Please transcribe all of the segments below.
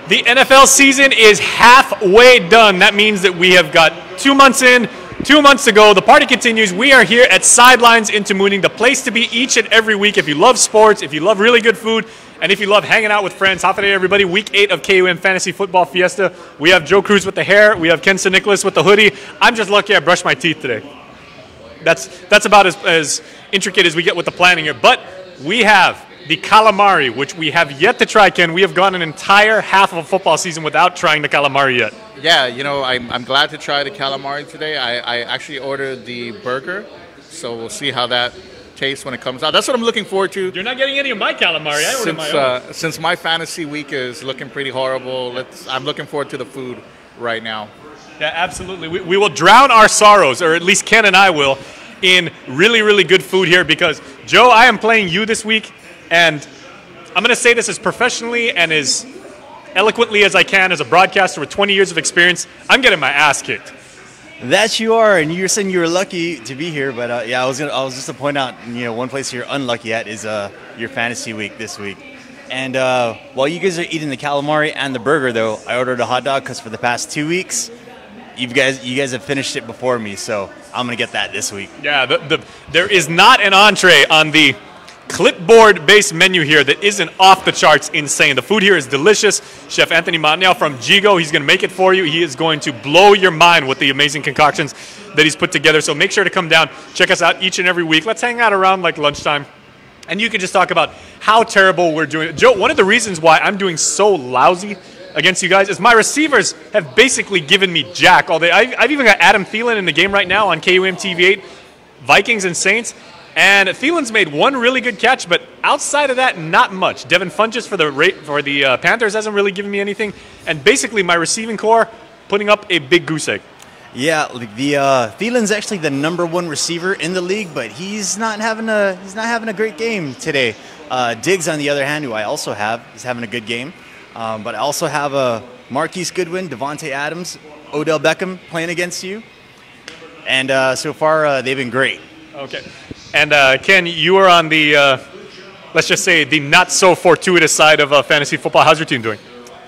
The NFL season is halfway done. That means that we have got 2 months in, 2 months to go. The party continues. We are here at Sidelines in Tamuning, the place to be each and every week if you love sports, if you love really good food, and if you love hanging out with friends. Happy everybody. Week 8 of KUAM Fantasy Football Fiesta. We have Joe Cruz with the hair. We have Ken St. Nicholas with the hoodie. I'm just lucky I brushed my teeth today. That's about as intricate as we get with the planning here. But we have the calamari, which we have yet to try, Ken. We have gone an entire half of a football season without trying the calamari yet. Yeah, you know, I'm glad to try the calamari today. I actually ordered the burger, so we'll see how that tastes when it comes out. That's what I'm looking forward to. You're not getting any of my calamari. I ordered my own. Since my fantasy week is looking pretty horrible, I'm looking forward to the food right now. Yeah, absolutely. We will drown our sorrows, or at least Ken and I will, in really, really good food here because, Joe, I am playing you this week. And I'm going to say this as professionally and as eloquently as I can as a broadcaster with 20 years of experience. I'm getting my ass kicked. That you are, and you're saying you were lucky to be here. But yeah, I was just to point out, one place you're unlucky at is your fantasy week this week. And while you guys are eating the calamari and the burger, though, I ordered a hot dog because for the past 2 weeks, you guys have finished it before me. So I'm going to get that this week. Yeah, there is not an entree on the clipboard-based menu here that isn't off the charts insane. The food here is delicious. Chef Anthony Matniel from Jigo, he's going to make it for you. He is going to blow your mind with the amazing concoctions that he's put together. So make sure to come down, check us out each and every week. Let's hang out around like lunchtime. And you can just talk about how terrible we're doing. Joe, one of the reasons why I'm doing so lousy against you guys is my receivers have basically given me jack all day. I've even got Adam Thielen in the game right now on KUM TV8, Vikings and Saints. And Thielen's made one really good catch, but outside of that, not much. Devin Funchess for the Panthers hasn't really given me anything. And basically, my receiving core putting up a big goose egg. Yeah, Thielen's actually the #1 receiver in the league, but he's not having a great game today. Diggs, on the other hand, who I also have, is having a good game. But I also have Marquise Goodwin, Devontae Adams, Odell Beckham playing against you. And so far, they've been great. Okay. And Ken, you are on the, let's just say, the not-so-fortuitous side of fantasy football. How's your team doing?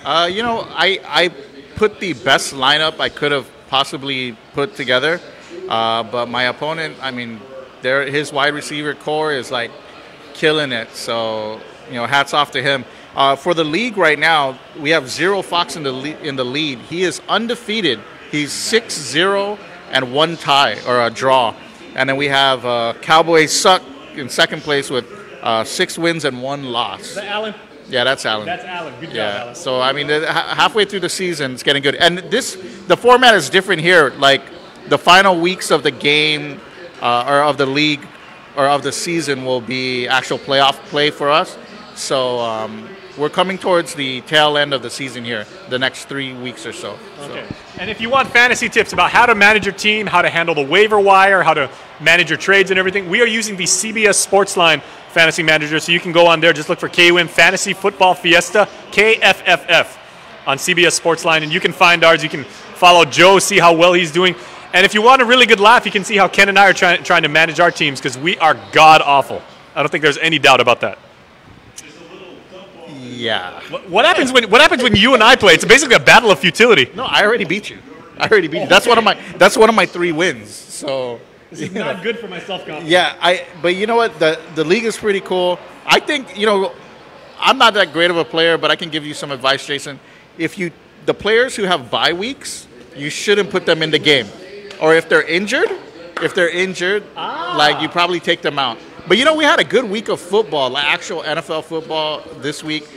I put the best lineup I could have possibly put together. But my opponent, his wide receiver core is, like, killing it. So, hats off to him. For the league right now, we have Zero Fox in the lead. He is undefeated. He's 6-0 and 1 tie, or a draw. And then we have Cowboys Suck in second place with 6 wins and 1 loss. Is that Allen? Yeah, that's Allen. That's Allen. Good job, Allen. So, halfway through the season, it's getting good. And the format is different here. Like, the final weeks of the game or of the league or of the season will be actual playoff play for us. So, we're coming towards the tail end of the season here, the next 3 weeks or so. Okay. And if you want fantasy tips about how to manage your team, how to handle the waiver wire, how to manage your trades and everything, we are using the CBS Sportsline Fantasy Manager. So you can go on there, just look for KUM Fantasy Football Fiesta, KFFF, on CBS Sportsline. And you can find ours. You can follow Joe, see how well he's doing. And if you want a really good laugh, you can see how Ken and I are trying to manage our teams because we are god-awful. I don't think there's any doubt about that. Yeah. What happens when you and I play? It's basically a battle of futility. No, I already beat you. That's one of my 3 wins. So this is not good for my self-confidence. Yeah, but you know what? The league is pretty cool. I think, I'm not that great of a player, but I can give you some advice, Jason. The players who have bye weeks, you shouldn't put them in the game. Or if they're injured, like, you probably take them out. But, we had a good week of football, like actual NFL football this week.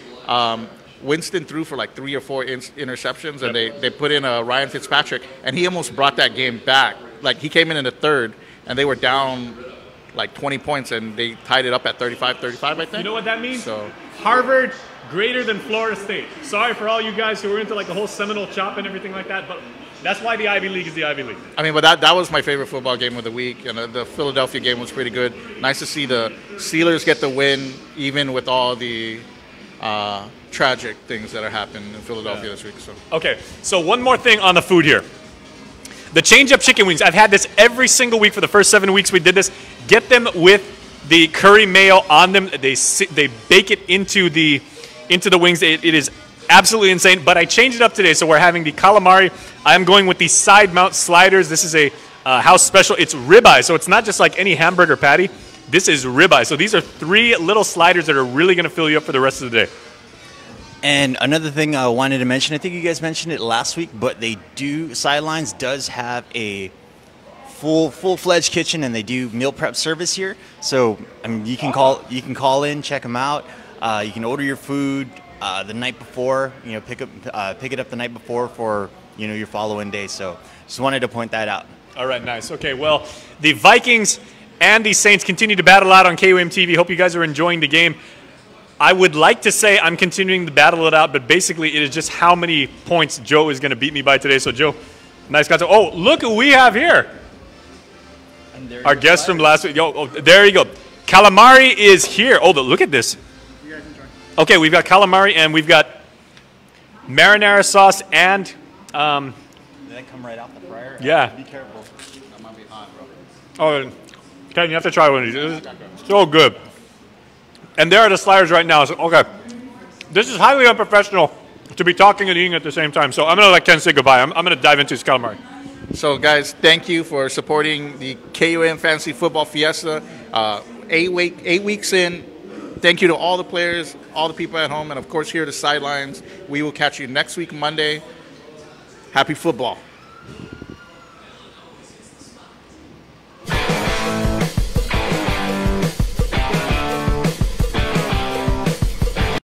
Winston threw for like 3 or 4 interceptions, and they put in Ryan Fitzpatrick, and he almost brought that game back. Like, he came in the third, and they were down like 20 points, and they tied it up at 35-35, I think. You know what that means? So Harvard greater than Florida State. Sorry for all you guys who are into like the whole Seminole chop and everything like that, but that's why the Ivy League is the Ivy League. But that was my favorite football game of the week, and the Philadelphia game was pretty good. Nice to see the Steelers get the win, even with all the tragic things that are happening in Philadelphia this week. So. Okay, so one more thing on the food here. The change-up chicken wings. I've had this every single week for the first 7 weeks we did this. Get them with the curry mayo on them. They bake it into the wings. It is absolutely insane. But I changed it up today, so we're having the calamari. I'm going with the side mount sliders. This is a house special. It's ribeye, so it's not just like any hamburger patty. This is ribeye. So these are 3 little sliders that are really going to fill you up for the rest of the day. And another thing I wanted to mention, I think you guys mentioned it last week, but Sidelines does have a full-fledged kitchen, and they do meal prep service here. So I mean, you can call in, check them out. You can order your food the night before. Pick it up the night before for your following day. So just wanted to point that out. All right, nice. Okay, well, the Vikings and the Saints continue to battle out on KUAM TV. Hope you guys are enjoying the game. I would like to say I'm continuing to battle it out, but basically it is just how many points Joe is going to beat me by today. So, Joe, nice guy. Oh, look who we have here. Our guest from last week. Oh, there you go. Calamari is here. Oh, look at this. You guys enjoy. Okay, we've got calamari, and we've got marinara sauce and... Did that come right out the fryer? Yeah. Be careful. That might be hot, bro. Oh, Ken, you have to try one of these. It's so good. And there are the sliders right now. So, okay. This is highly unprofessional to be talking and eating at the same time. So I'm going to let Ken say goodbye. I'm going to dive into his calamari. So, guys, thank you for supporting the KUAM Fantasy Football Fiesta. 8 weeks in. Thank you to all the players, all the people at home, and, of course, here at the sidelines. We will catch you next week, Monday. Happy football.